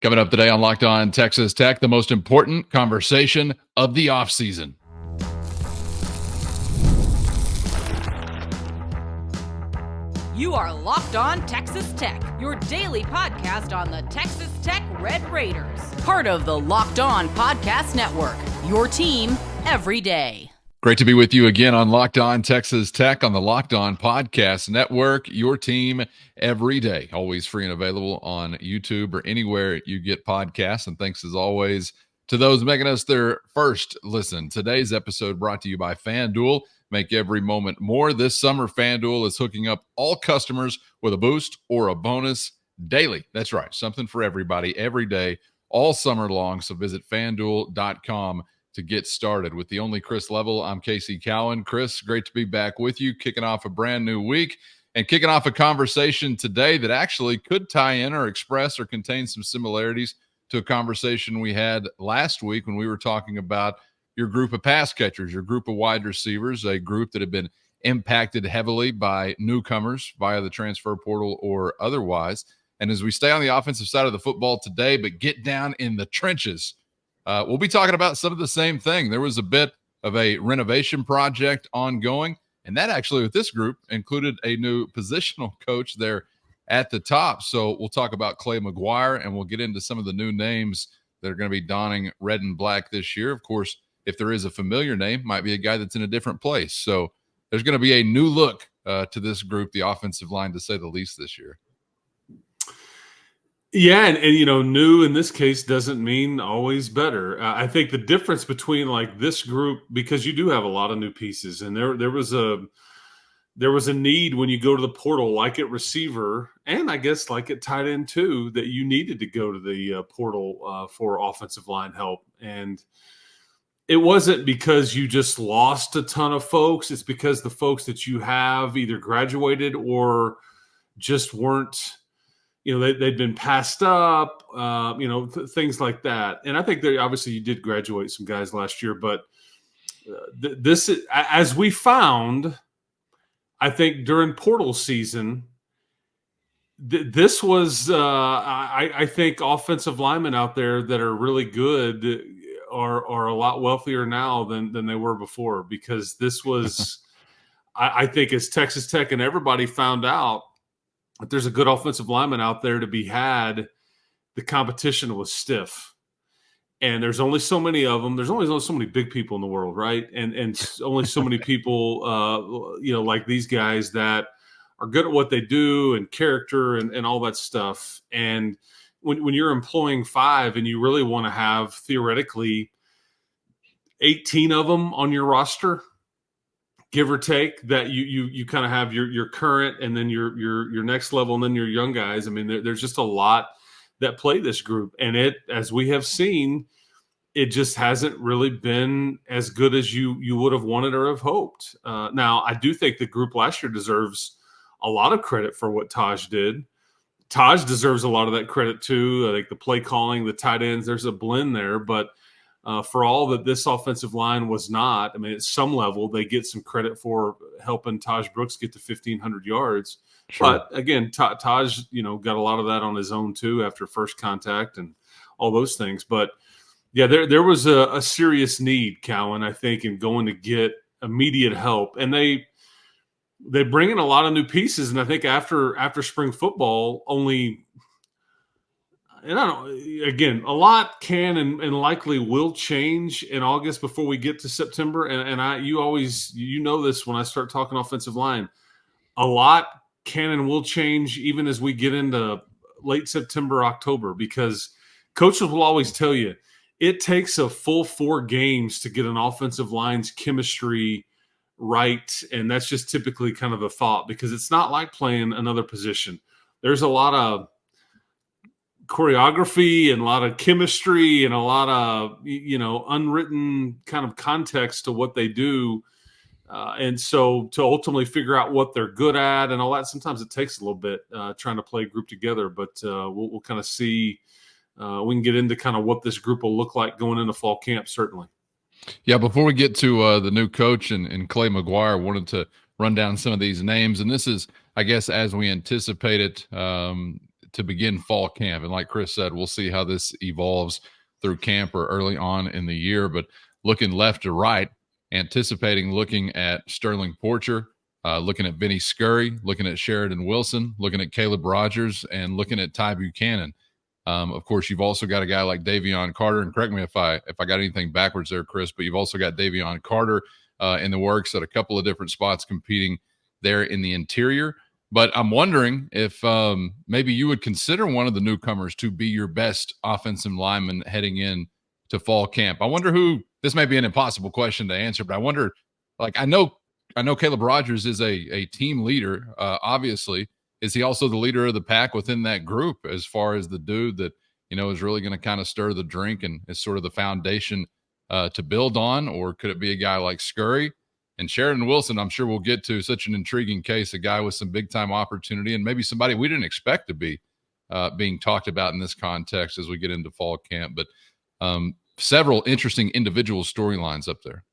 Coming up today on Locked On Texas Tech, the most important conversation of the offseason. You are Locked On Texas Tech, your daily podcast on the Texas Tech Red Raiders. Part of the Locked On Podcast Network, your team every day. Great to be with you again on Locked On Texas Tech on the Locked On Podcast Network, your team every day. Always free and available on YouTube or anywhere you get podcasts. And thanks as always to those making us their first listen. Today's episode brought to you by FanDuel. Make every moment more. This summer, FanDuel is hooking up all customers with a boost or a bonus daily. That's right. Something for everybody every day, all summer long. So visit FanDuel.com to get started. With the only Chris Level, I'm Casey Cowan. Chris, great to be back with you, kicking off a brand new week and kicking off a conversation today that actually could tie in or express or contain some similarities to a conversation we had last week when we were talking about your group of pass catchers, your group of wide receivers, a group that had been impacted heavily by newcomers via the transfer portal or otherwise. And as we stay on the offensive side of the football today, but get down in the trenches, we'll be talking about some of the same thing. There was a bit of a renovation project ongoing, and that actually with this group included a new positional coach there at the top. So we'll talk about Clay McGuire, and we'll get into some of the new names that are going to be donning red and black this year. Of course, if there is a familiar name, might be a guy that's in a different place. So there's going to be a new look to this group, the offensive line, to say the least, this year. Yeah, and you know, new in this case doesn't mean always better. I think the difference between like this group, because you do have a lot of new pieces, and there was a need when you go to the portal, like at receiver, and I guess like at tight end too, that you needed to go to the portal for offensive line help. And it wasn't because you just lost a ton of folks. It's because the folks that you have either graduated or just weren't, you know, they'd been passed up, things like that. And I think obviously you did graduate some guys last year, but this, as we found, I think during portal season, this was, I think offensive linemen out there that are really good are a lot wealthier now than they were before, because this was, I think as Texas Tech and everybody found out, if there's a good offensive lineman out there to be had, the competition was stiff. And there's only so many of them. There's only so many big people in the world, right? And only so many people, like these guys that are good at what they do and character and all that stuff. And when you're employing 5 and you really want to have theoretically 18 of them on your roster, give or take, that you kind of have your current and then your next level and then your young guys. I mean, there's just a lot that play this group, and it, as we have seen, it just hasn't really been as good as you would have wanted or have hoped. Now, I do think the group last year deserves a lot of credit for what Taj did. Taj deserves a lot of that credit too. I think the play calling, the tight ends, there's a blend there, but for all that this offensive line was not, I mean, at some level, they get some credit for helping Taj Brooks get to 1,500 yards. Sure. But again, Taj, got a lot of that on his own too after first contact and all those things. But yeah, there was a serious need, Cowan, I think, in going to get immediate help. And they bring in a lot of new pieces. And I think after spring football, again, a lot can and likely will change in August before we get to September. And you know this when I start talking offensive line, a lot can and will change even as we get into late September, October, because coaches will always tell you it takes a full 4 games to get an offensive line's chemistry right. And that's just typically kind of the thought, because it's not like playing another position. There's a lot of choreography and a lot of chemistry and a lot of, unwritten kind of context to what they do. And so to ultimately figure out what they're good at and all that, sometimes it takes a little bit trying to play a group together, but we'll kind of see, we can get into kind of what this group will look like going into fall camp, certainly. Yeah, before we get to the new coach and Clay McGuire, wanted to run down some of these names. And this is, I guess, as we anticipated, to begin fall camp. And like Chris said, we'll see how this evolves through camp or early on in the year. But looking left to right, anticipating looking at Sterling Porcher, looking at Vinny Scurry, looking at Sheridan Wilson, looking at Caleb Rogers, and looking at Ty Buchanan. Of course, you've also got a guy like Davion Carter, and correct me if I got anything backwards there, Chris, but you've also got Davion Carter in the works at a couple of different spots competing there in the interior. But I'm wondering if maybe you would consider one of the newcomers to be your best offensive lineman heading in to fall camp. I wonder who. This may be an impossible question to answer, but I wonder. Like I know Caleb Rogers is a team leader, obviously. Is he also the leader of the pack within that group as far as the dude that, is really going to kind of stir the drink and is sort of the foundation to build on? Or could it be a guy like Scurry? And Sheridan Wilson, I'm sure we'll get to, such an intriguing case, a guy with some big-time opportunity and maybe somebody we didn't expect to be being talked about in this context as we get into fall camp. But several interesting individual storylines up there.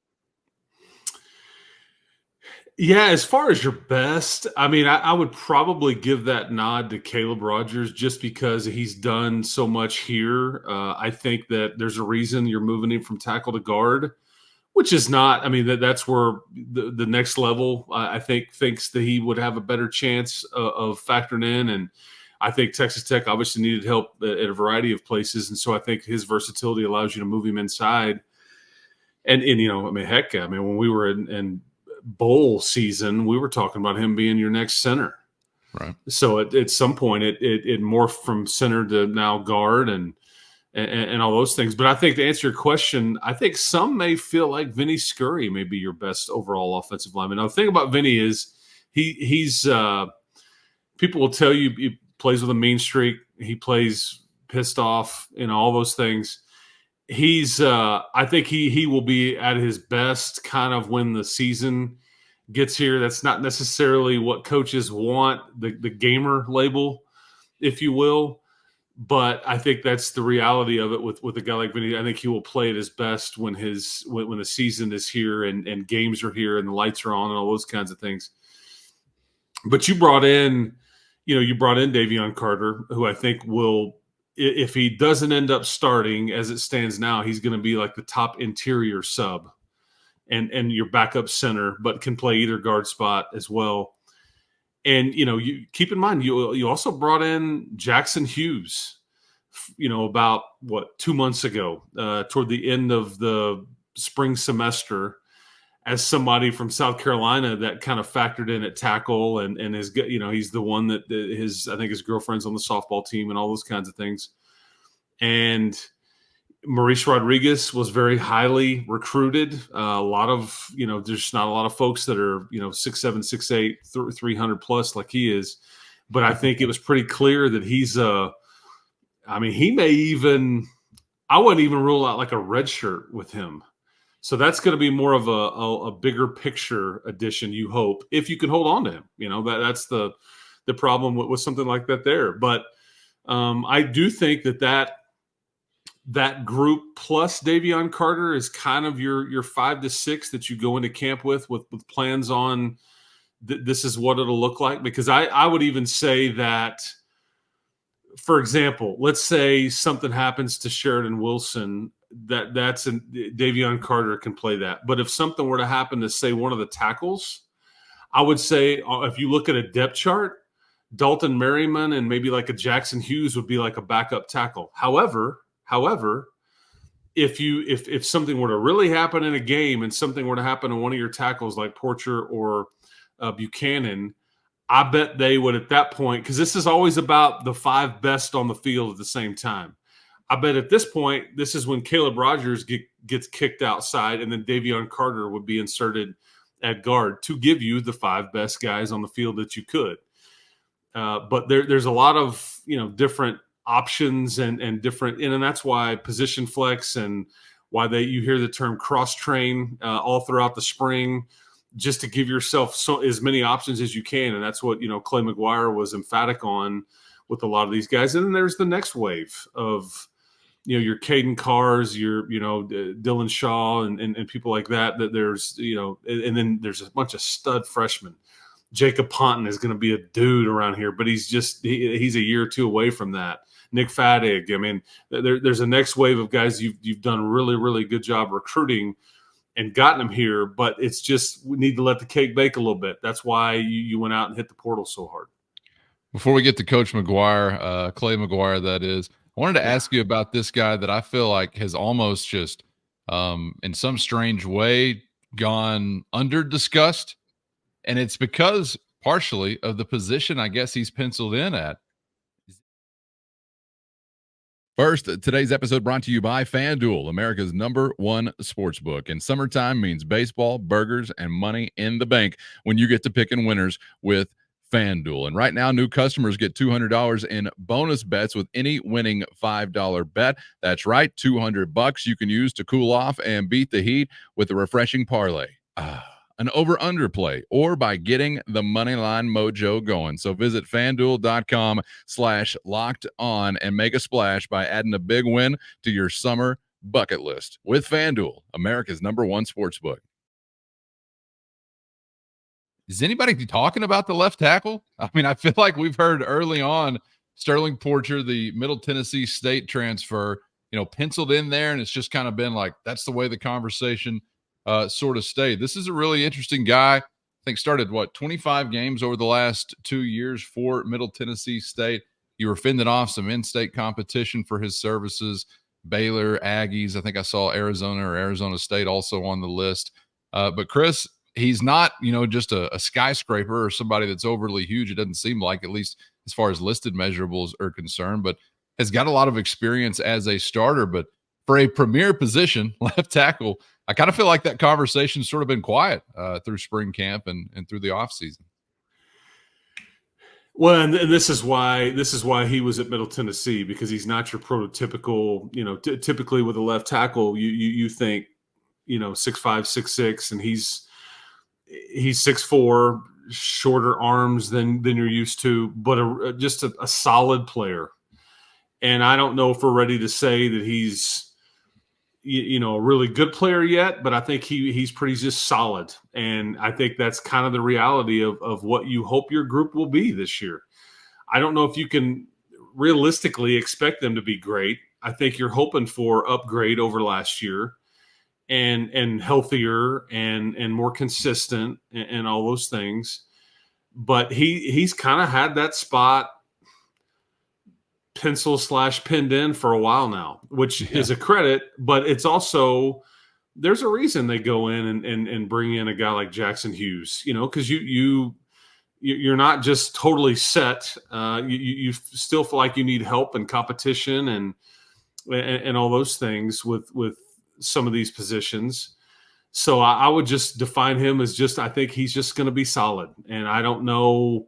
Yeah, as far as your best, I mean, I would probably give that nod to Caleb Rogers just because he's done so much here. I think that there's a reason you're moving him from tackle to guard, which is not, I mean, that's where the next level, I think, thinks that he would have a better chance of factoring in. And I think Texas Tech obviously needed help at a variety of places. And so I think his versatility allows you to move him inside. And I mean, heck, I mean, when we were in bowl season, we were talking about him being your next center. Right. So at some point it morphed from center to now guard and all those things. But I think to answer your question, I think some may feel like Vinny Scurry may be your best overall offensive lineman. Now the thing about Vinny is he's people will tell you he plays with a mean streak. He plays pissed off, all those things. He's I think he will be at his best kind of when the season gets here. That's not necessarily what coaches want, the gamer label, if you will. But I think that's the reality of it with a guy like Vinny. I think he will play at his best when the season is here and games are here and the lights are on and all those kinds of things. But you brought in Davion Carter, who I think will, if he doesn't end up starting as it stands now, he's going to be like the top interior sub and your backup center, but can play either guard spot as well. And, you keep in mind, you also brought in Jackson Hughes, about 2 months ago, toward the end of the spring semester, as somebody from South Carolina that kind of factored in at tackle and is, he's the one that I think his girlfriend's on the softball team and all those kinds of things. And Maurice Rodriguez was very highly recruited. A lot of, there's not a lot of folks that are, 6'7", 6'8", 300 plus like he is. But I think it was pretty clear that he's he may even, I wouldn't even rule out like a red shirt with him. So that's going to be more of a bigger picture addition, you hope, if you can hold on to him. That's the problem with something like that there. But I do think that group plus Davion Carter is kind of your 5 to 6 that you go into camp with plans on this is what it'll look like. Because I would even say that, for example, let's say something happens to Sheridan Wilson, that's Davion Carter can play that. But if something were to happen to, say, one of the tackles, I would say if you look at a depth chart, Dalton Merriman and maybe like a Jackson Hughes would be like a backup tackle. However, if something were to really happen in a game and something were to happen to one of your tackles like Porcher or Buchanan, I bet they would at that point, because this is always about the 5 best on the field at the same time. I bet at this point, this is when Caleb Rogers gets kicked outside and then Davion Carter would be inserted at guard to give you the 5 best guys on the field that you could. But there's a lot of, different options and different, and that's why position flex and why you hear the term cross train all throughout the spring, just to give yourself as many options as you can. And that's what, Clay McGuire was emphatic on with a lot of these guys. And then there's the next wave of, your Caden Carrs, your, Dylan Shaw and people like that there's, and then there's a bunch of stud freshmen Jacob Ponton is going to be a dude around here, but he's a year or two away from that. Nick Fadig. I mean, there's a next wave of guys you've done a really, really good job recruiting and gotten them here, but it's just we need to let the cake bake a little bit. That's why you went out and hit the portal so hard. Before we get to Coach McGuire, Clay McGuire, that is, I wanted to ask you about this guy that I feel like has almost just, in some strange way, gone under-discussed. And it's because partially of the position I guess he's penciled in at. First, today's episode brought to you by FanDuel, America's #1 sportsbook. And summertime means baseball, burgers, and money in the bank when you get to picking winners with FanDuel. And right now, new customers get $200 in bonus bets with any winning $5 bet. That's right, $200 you can use to cool off and beat the heat with a refreshing parlay. An over-under play, or by getting the money line mojo going. So visit FanDuel.com/locked-on and make a splash by adding a big win to your summer bucket list with FanDuel, America's #1 sportsbook. Is anybody talking about the left tackle? I mean, I feel like we've heard early on Sterling Porcher, the Middle Tennessee State transfer, penciled in there, and it's just kind of been like that's the way the conversation sort of stayed. This is a really interesting guy. I think started 25 games over the last 2 years for Middle Tennessee State. You were fending off some in-state competition for his services. Baylor, Aggies. I think I saw Arizona or Arizona State also on the list. But Chris, he's not, just a skyscraper or somebody that's overly huge. It doesn't seem like, at least as far as listed measurables are concerned, but has got a lot of experience as a starter. But for a premier position, left tackle, I kind of feel like that conversation's sort of been quiet through spring camp and through the offseason. Well, and this is why he was at Middle Tennessee, because he's not your prototypical, typically with a left tackle, you think, 6'5", 6'6", and he's 6'4", shorter arms than you're used to, but just a solid player. And I don't know if we're ready to say that he's, a really good player yet, but I think he's pretty just solid. And I think that's kind of the reality of what you hope your group will be this year. I don't know if you can realistically expect them to be great. I think you're hoping for upgrade over last year and healthier and more consistent and all those things. But he's kind of had that spot pencil/pinned in for a while now, which is a credit, but it's also, there's a reason they go in and bring in a guy like Jackson Hughes, because you're not just totally set. You still feel like you need help and competition and all those things with some of these positions. So I would just define him as I think he's just going to be solid. And I don't know.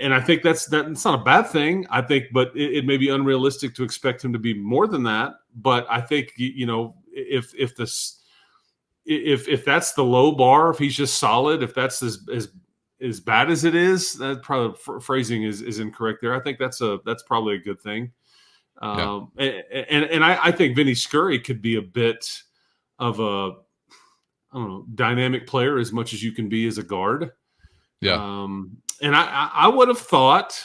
And I think that's not a bad thing. I think, but it may be unrealistic to expect him to be more than that. But I think, if that's the low bar, if he's just solid, if that's as bad as it is, that probably phrasing is incorrect there. I think that's probably a good thing. And I think Vinny Scurry could be a bit of a, I don't know, dynamic player as much as you can be as a guard. Yeah. And I would have thought,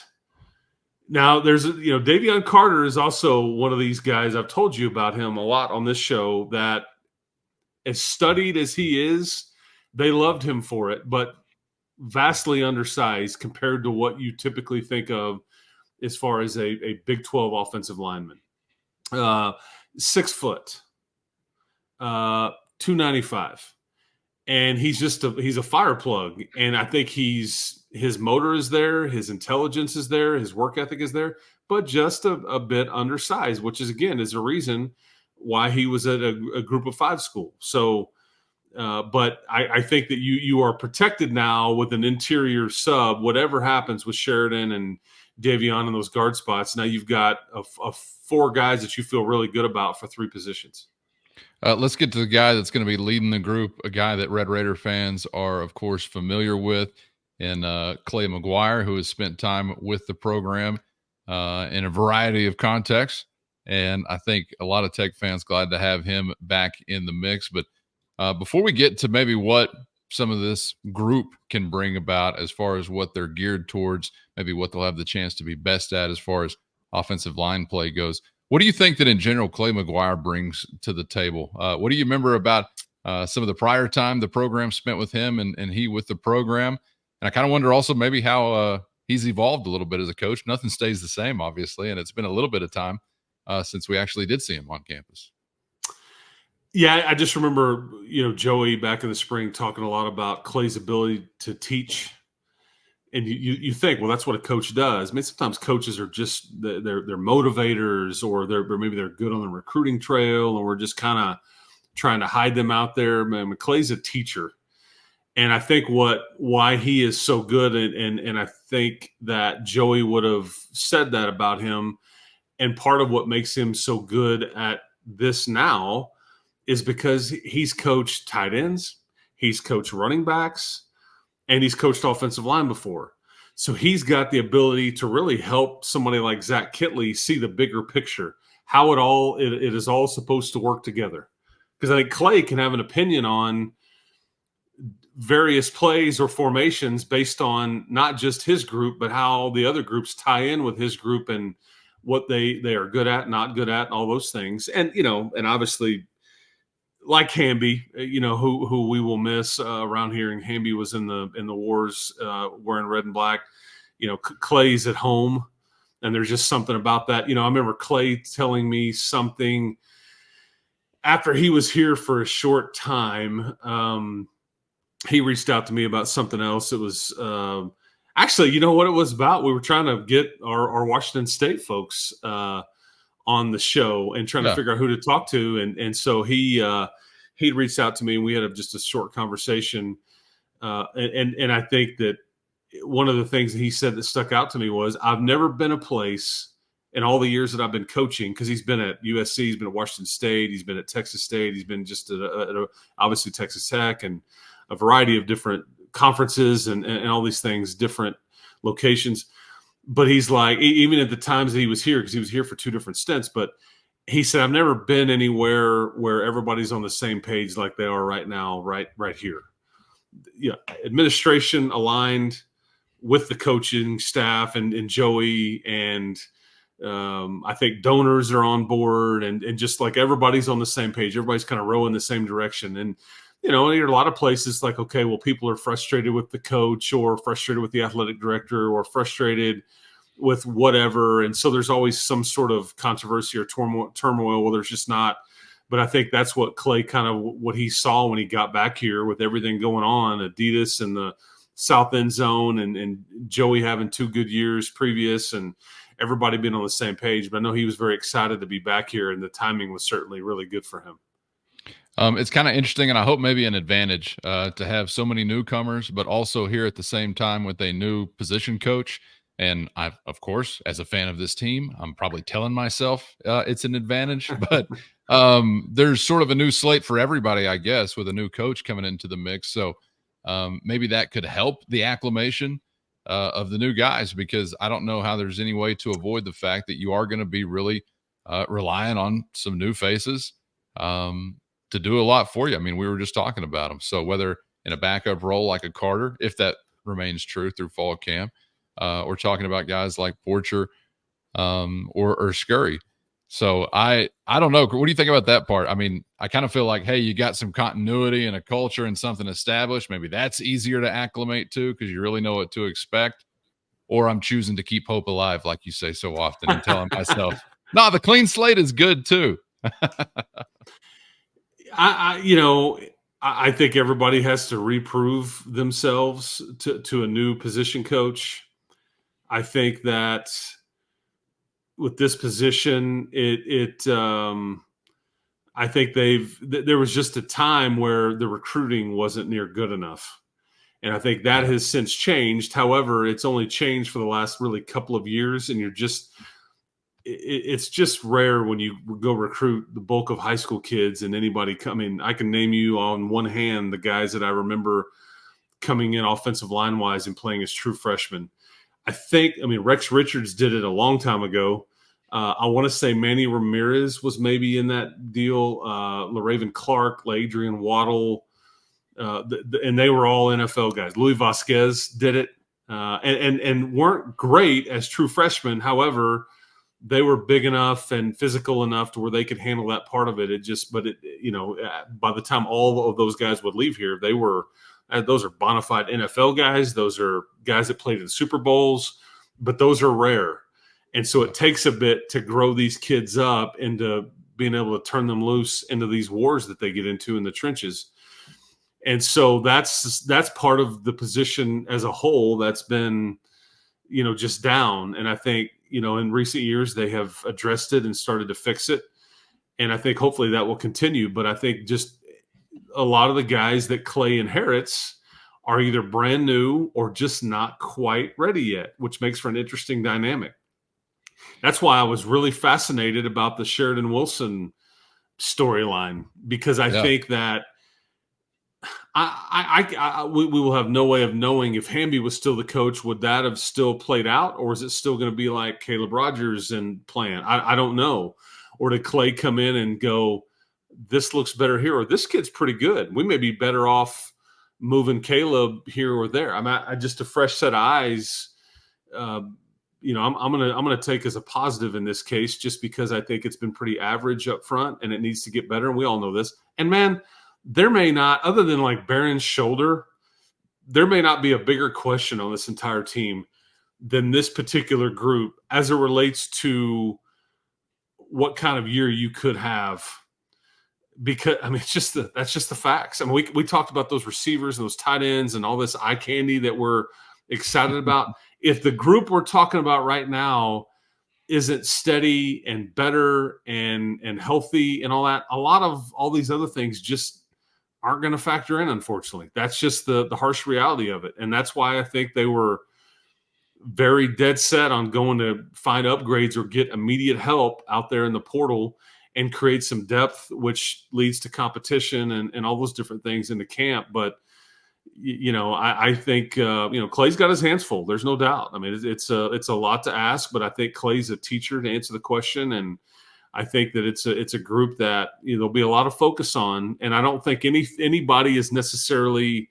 now there's, Davion Carter is also one of these guys. I've told you about him a lot on this show, that as studied as he is, they loved him for it, but vastly undersized compared to what you typically think of as far as a Big 12 offensive lineman. 6 foot, 295. And he's a fire plug. And I think his motor is there, his intelligence is there, his work ethic is there, but just a bit undersized, which is a reason why he was at a group of 5 school. So, but I think that you are protected now with an interior sub. Whatever happens with Sheridan and Davion in those guard spots, now you've got a 4 guys that you feel really good about for 3 positions. Let's get to the guy that's going to be leading the group, a guy that Red Raider fans are, of course, familiar with, and Clay McGuire, who has spent time with the program in a variety of contexts. And I think a lot of Tech fans glad to have him back in the mix. But before we get to maybe what some of this group can bring about as far as what they're geared towards, maybe what they'll have the chance to be best at as far as offensive line play goes. What do you think that in general Clay McGuire brings to the table? What do you remember about some of the prior time the program spent with him and he with the program? And I kind of wonder also maybe how he's evolved a little bit as a coach. Nothing stays the same, obviously, and it's been a little bit of time since we actually did see him on campus. Yeah, I just remember, Joey back in the spring talking a lot about Clay's ability to teach. And you think, well, that's what a coach does. I mean, sometimes coaches are just they're motivators, or maybe they're good on the recruiting trail, and we're just kind of trying to hide them out there. Man, Clay's a teacher, and I think why he is so good, and I think that Joey would have said that about him. And part of what makes him so good at this now is because he's coached tight ends, he's coached running backs, and he's coached offensive line before. So he's got the ability to really help somebody like Zach Kitley see the bigger picture, how it is all supposed to work together. Because I think Clay can have an opinion on various plays or formations based on not just his group, but how the other groups tie in with his group and what they are good at, not good at, and all those things. And, and obviously – like Hamby, who we will miss around here. And Hamby was in the wars wearing red and black. Clay's at home, and there's just something about that. I remember Clay telling me something after he was here for a short time. He reached out to me about something else. It was actually, what it was about? We were trying to get our Washington State folks on the show and trying to figure out who to talk to. And so he reached out to me, and we had just a short conversation. And I think that one of the things that he said that stuck out to me was, I've never been a place in all the years that I've been coaching, because he's been at USC, he's been at Washington State, he's been at Texas State, he's been just at obviously Texas Tech, and a variety of different conferences and all these things, different locations. But he's like, even at the times that he was here, because he was here for 2 different stints, but he said, I've never been anywhere where everybody's on the same page like they are right now, right here. Administration aligned with the coaching staff and Joey, and I think donors are on board, and just like everybody's on the same page. Everybody's kind of rowing the same direction. And, there are a lot of places like, okay, well, people are frustrated with the coach, or frustrated with the athletic director, or frustrated with whatever. And so there's always some sort of controversy or turmoil. Well, there's just not. But I think that's what Clay what he saw when he got back here with everything going on, Adidas and the South End Zone, and Joey having 2 good years previous, and everybody being on the same page. But I know he was very excited to be back here, and the timing was certainly really good for him. It's kind of interesting, and I hope maybe an advantage to have so many newcomers, but also here at the same time with a new position coach. And I, of course, as a fan of this team, I'm probably telling myself it's an advantage, but there's sort of a new slate for everybody, I guess, with a new coach coming into the mix. So maybe that could help the acclimation of the new guys, because I don't know how there's any way to avoid the fact that you are going to be really relying on some new faces to do a lot for you. I mean, we were just talking about them. So whether in a backup role like a Carter, if that remains true through fall camp, or talking about guys like Porcher or Scurry. So I don't know. What do you think about that part? I mean, I kind of feel like, hey, you got some continuity and a culture and something established. Maybe that's easier to acclimate to because you really know what to expect. Or I'm choosing to keep hope alive, like you say so often, and telling myself, no, the clean slate is good too. I think everybody has to reprove themselves to a new position coach. I think that with this position, I think there was just a time where the recruiting wasn't near good enough. And I think that has since changed. However, it's only changed for the last really couple of years. And it's just rare when you go recruit the bulk of high school kids and anybody coming. I can name you on one hand the guys that I remember coming in offensive line wise and playing as true freshmen. Rex Richards did it a long time ago. I want to say Manny Ramirez was maybe in that deal. LaRaven Clark, Adrian Waddle, and they were all NFL guys. Louis Vasquez did it, and weren't great as true freshmen. However, they were big enough and physical enough to where they could handle that part of it. By the time all of those guys would leave here, those are bona fide NFL guys. Those are guys that played in Super Bowls, but those are rare. And so it takes a bit to grow these kids up into being able to turn them loose into these wars that they get into in the trenches. And so that's part of the position as a whole that's been, just down. And I think, in recent years, they have addressed it and started to fix it. And I think hopefully that will continue. But I think just a lot of the guys that Clay inherits are either brand new or just not quite ready yet, which makes for an interesting dynamic. That's why I was really fascinated about the Sheridan Wilson storyline, because I think that we will have no way of knowing if Hamby was still the coach. Would that have still played out, or is it still going to be like Caleb Rogers and plan? I don't know. Or did Clay come in and go, this looks better here, or this kid's pretty good, we may be better off moving Caleb here or there? I just a fresh set of eyes. I'm gonna take as a positive in this case, just because I think it's been pretty average up front and it needs to get better, and we all know this. And man, there may not, other than like Barron's shoulder, there may not be a bigger question on this entire team than this particular group as it relates to what kind of year you could have. Because that's just the facts. We talked about those receivers and those tight ends and all this eye candy that we're excited about. If the group we're talking about right now isn't steady and better and healthy and all that, a lot of all these other things just aren't going to factor in, unfortunately. That's just the harsh reality of it. And that's why I think they were very dead set on going to find upgrades or get immediate help out there in the portal and create some depth, which leads to competition and all those different things in the camp. But, I think, Clay's got his hands full. There's no doubt. I mean, it's a lot to ask, but I think Clay's a teacher to answer the question. And I think that it's a group that there'll be a lot of focus on. And I don't think anybody is necessarily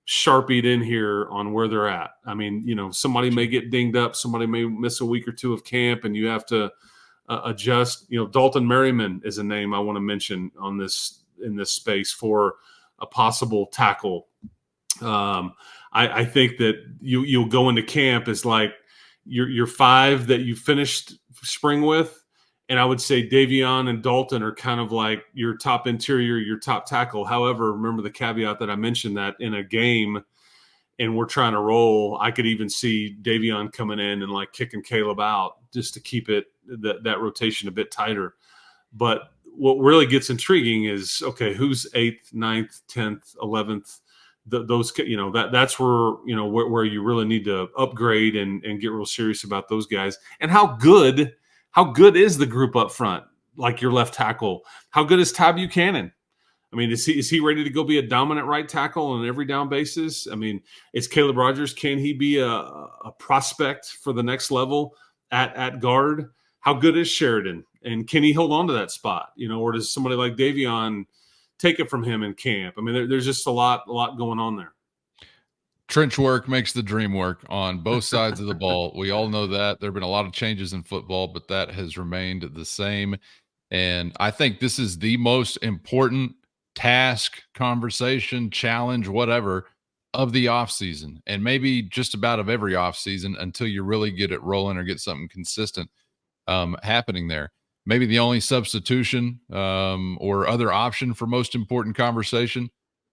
sharpied in here on where they're at. I mean, somebody may get dinged up. Somebody may miss a week or two of camp, and you have to adjust. Dalton Merriman is a name I want to mention in this space for a possible tackle. I think that you'll go into camp as like your five that you finished spring with, and I would say Davion and Dalton are kind of like your top interior, your top tackle. However, remember the caveat that I mentioned, that in a game and we're trying to roll, I could even see Davion coming in and like kicking Caleb out just to keep that rotation a bit tighter. But what really gets intriguing is, okay, who's 8th, 9th, 10th, 11th? That's where you really need to upgrade and get real serious about those guys. And how good is the group up front? Like your left tackle, how good is Ty Buchanan? I mean, is he ready to go be a dominant right tackle on every down basis? I mean, it's Caleb Rogers. Can he be a prospect for the next level at guard? How good is Sheridan? And can he hold on to that spot? Or does somebody like Davion take it from him in camp? I mean, there's just a lot going on there. Trench work makes the dream work on both sides of the ball. We all know that. There have been a lot of changes in football, but that has remained the same. And I think this is the most important task, conversation, challenge, whatever, of the offseason, and maybe just about of every offseason until you really get it rolling or get something consistent happening there. Maybe the only substitution or other option for most important conversation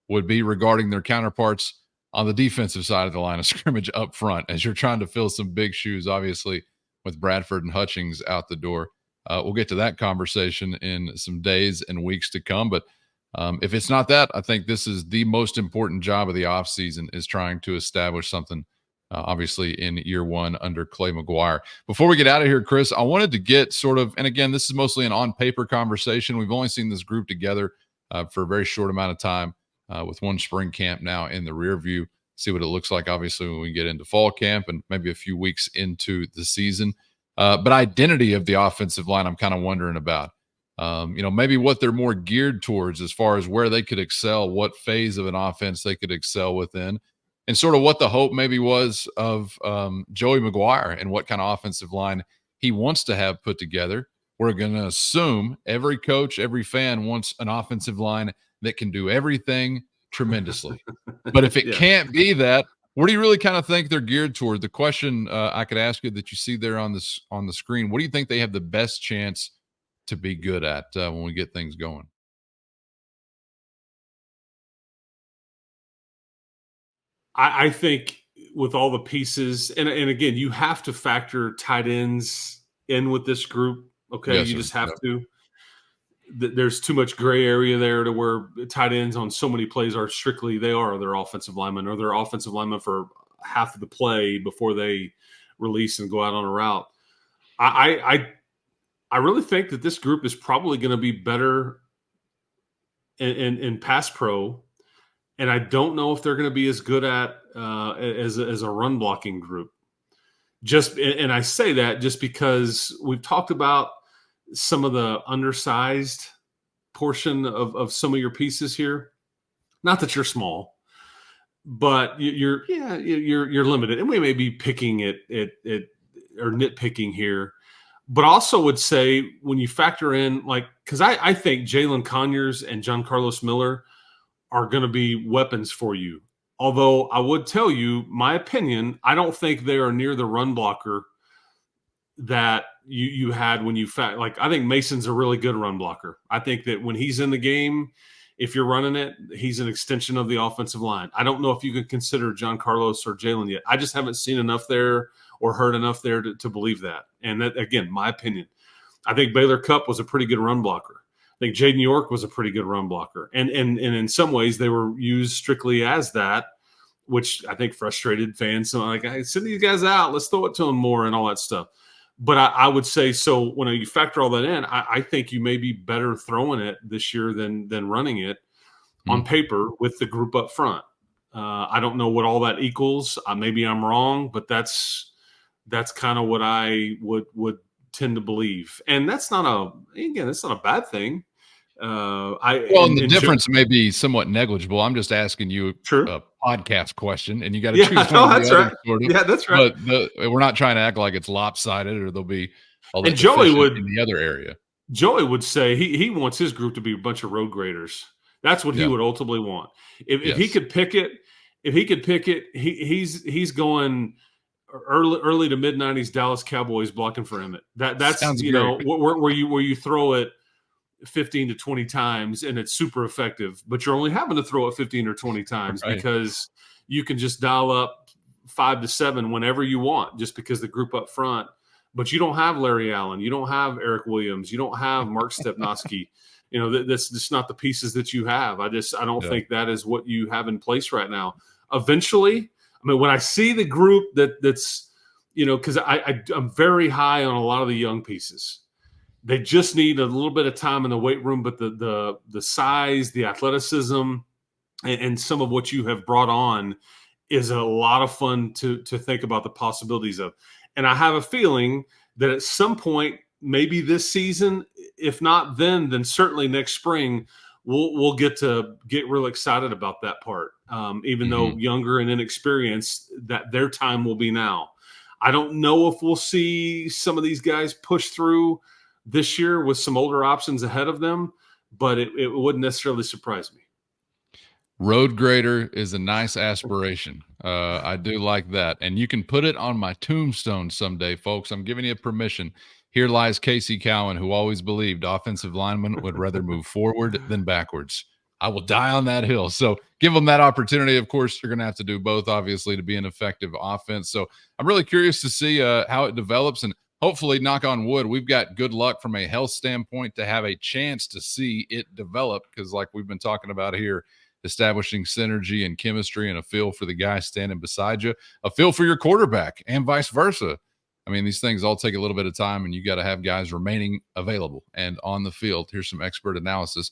would be regarding their counterparts on the defensive side of the line of scrimmage up front, as you're trying to fill some big shoes, obviously, with Bradford and Hutchings out the door. We'll get to that conversation in some days and weeks to come. But if it's not that, I think this is the most important job of the offseason, is trying to establish something, obviously, in year one under Clay McGuire. Before we get out of here, Chris, I wanted to get sort of, and again, this is mostly an on-paper conversation. We've only seen this group together for a very short amount of time, with one spring camp now in the rear view. See what it looks like, obviously, when we get into fall camp and maybe a few weeks into the season. But identity of the offensive line, I'm kind of wondering about. maybe what they're more geared towards as far as where they could excel, what phase of an offense they could excel within, and sort of what the hope maybe was of Joey Maguire and what kind of offensive line he wants to have put together. We're going to assume every coach, every fan wants an offensive line that can do everything tremendously. But if it can't be that, what do you really kind of think they're geared toward? The question I could ask you that you see there on the screen, what do you think they have the best chance to be good at when we get things going? I think with all the pieces, and again, you have to factor tight ends in with this group. Okay, Yes, you sir. just have to. There's too much gray area there to where tight ends on so many plays are strictly their offensive linemen, or their offensive linemen for half of the play before they release and go out on a route. I really think that this group is probably going to be better in pass pro, and I don't know if they're going to be as good at as a run blocking group. And I say that just because we've talked about some of the undersized portion of some of your pieces here. Not that you're small, but you're limited, and we may be picking it or nitpicking here. But also would say when you factor in, like, because I think Jalen Conyers and John Carlos Miller are going to be weapons for you. Although I would tell you my opinion, I don't think they are near the run blocker that you had when I think Mason's a really good run blocker. I think that when he's in the game, if you're running it, he's an extension of the offensive line. I don't know if you can consider John Carlos or Jalen yet. I just haven't seen enough there or heard enough there to believe that. And that, again, my opinion. I think Baylor Cupp was a pretty good run blocker. I think Jaden York was a pretty good run blocker. And in some ways they were used strictly as that, which I think frustrated fans. So like, hey, send these guys out. Let's throw it to them more and all that stuff. But I would say, so when you factor all that in, I think you may be better throwing it this year than running it on paper with the group up front. I don't know what all that equals. Maybe I'm wrong, but that's kind of what I would tend to believe. And that's not a bad thing. And the difference may be somewhat negligible. I'm just asking you a podcast question, and you got to choose one. That's right. Sort of. Yeah, that's right. But we're not trying to act like it's lopsided or there'll be all that Joey would in the other area. Joey would say he wants his group to be a bunch of road graders. That's what he would ultimately want. If he could pick it, he's going early to mid '90s Dallas Cowboys blocking for Emmett. That's Sounds where you throw it 15 to 20 times and it's super effective, but you're only having to throw it 15 or 20 times because you can just dial up 5 to 7 whenever you want, just because the group up front. But you don't have Larry Allen, you don't have Eric Williams, you don't have Mark Stepnoski. That's just not the pieces that you have. I don't think that is what you have in place right now. Eventually, when I see the group that's, because I'm very high on a lot of the young pieces. They just need a little bit of time in the weight room, but the size, the athleticism, and some of what you have brought on is a lot of fun to think about the possibilities of. And I have a feeling that at some point, maybe this season, if not then certainly next spring, we'll get real excited about that part. Even though younger and inexperienced, that their time will be now. I don't know if we'll see some of these guys push through this year with some older options ahead of them, but it wouldn't necessarily surprise me. Road grader is a nice aspiration. I do like that. And you can put it on my tombstone someday, folks. I'm giving you permission. Here lies Casey Cowan, who always believed offensive linemen would rather move forward than backwards. I will die on that hill. So give them that opportunity. Of course, you're going to have to do both, obviously, to be an effective offense. So I'm really curious to see how it develops. And hopefully, knock on wood, we've got good luck from a health standpoint to have a chance to see it develop, because like we've been talking about here, establishing synergy and chemistry and a feel for the guy standing beside you, a feel for your quarterback, and vice versa. I mean, these things all take a little bit of time, and you got to have guys remaining available and on the field. Here's some expert analysis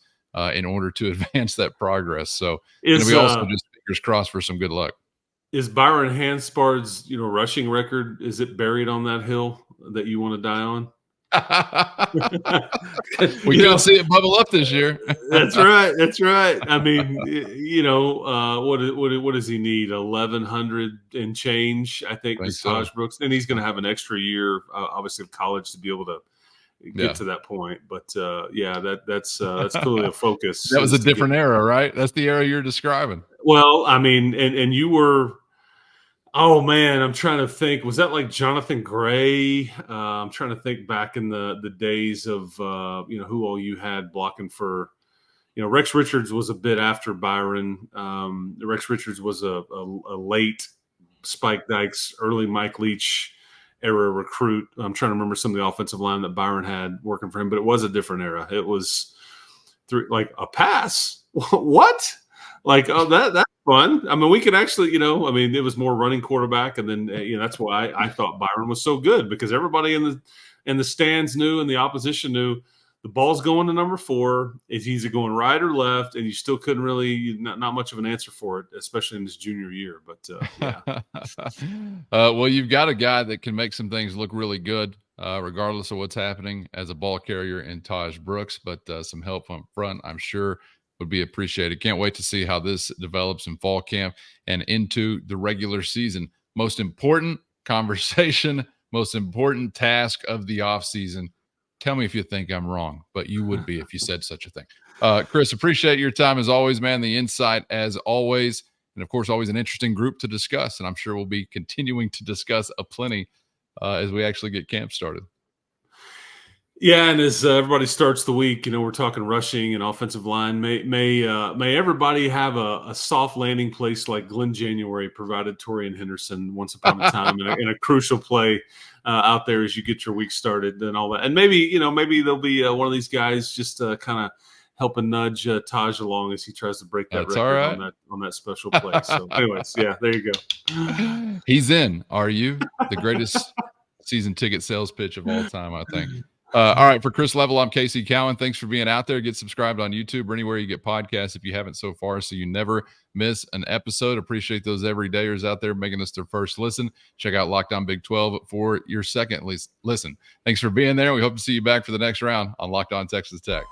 in order to advance that progress. So we also just fingers crossed for some good luck. Is Byron Hanspard's rushing record, is it buried on that hill that you want to die on? We couldn't see it bubble up this year. That's right. That's right. I mean, what does he need? 1,100 and change, I think is so. Taj Brooks, and he's going to have an extra year, obviously, of college to be able to get to that point. But that's clearly a focus. That was a different era, right? That's the era you're describing. Well, I mean, and you were. Oh man, I'm trying to think. Was that like Jonathan Gray? I'm trying to think back in the days of who all you had blocking for. Rex Richards was a bit after Byron. Rex Richards was a late Spike Dykes, early Mike Leach era recruit. I'm trying to remember some of the offensive line that Byron had working for him, but it was a different era. It was like a pass. What? Like, oh, that's fun. I mean, we could actually, it was more running quarterback, and then that's why I thought Byron was so good, because everybody in the stands knew and the opposition knew the ball's going to number 4. It's either going right or left, and you still couldn't really not much of an answer for it, especially in his junior year. But yeah. Well, you've got a guy that can make some things look really good, regardless of what's happening as a ball carrier in Taj Brooks. But some help from front, I'm sure, would be appreciated. Can't wait to see how this develops in fall camp and into the regular season. Most important conversation, most important task of the offseason. Tell me if you think I'm wrong, but you would be if you said such a thing. Chris, appreciate your time as always, man. The insight as always. And of course, always an interesting group to discuss. And I'm sure we'll be continuing to discuss aplenty as we actually get camp started. Yeah, and as everybody starts the week, we're talking rushing and offensive line. May everybody have a soft landing place like Glenn January provided Torian Henderson once upon a time in a crucial play out there as you get your week started and all that. And maybe there'll be one of these guys just kind of helping nudge Taj along as he tries to break that record on that special play. So, anyways, yeah, there you go. He's in. Are you the greatest season ticket sales pitch of all time? I think. All right, for Chris Level, I'm Casey Cowan. Thanks for being out there. Get subscribed on YouTube or anywhere you get podcasts if you haven't so far, so you never miss an episode. Appreciate those everydayers out there making us their first listen. Check out Locked On Big 12 for your second listen. Thanks for being there. We hope to see you back for the next round on Locked On Texas Tech.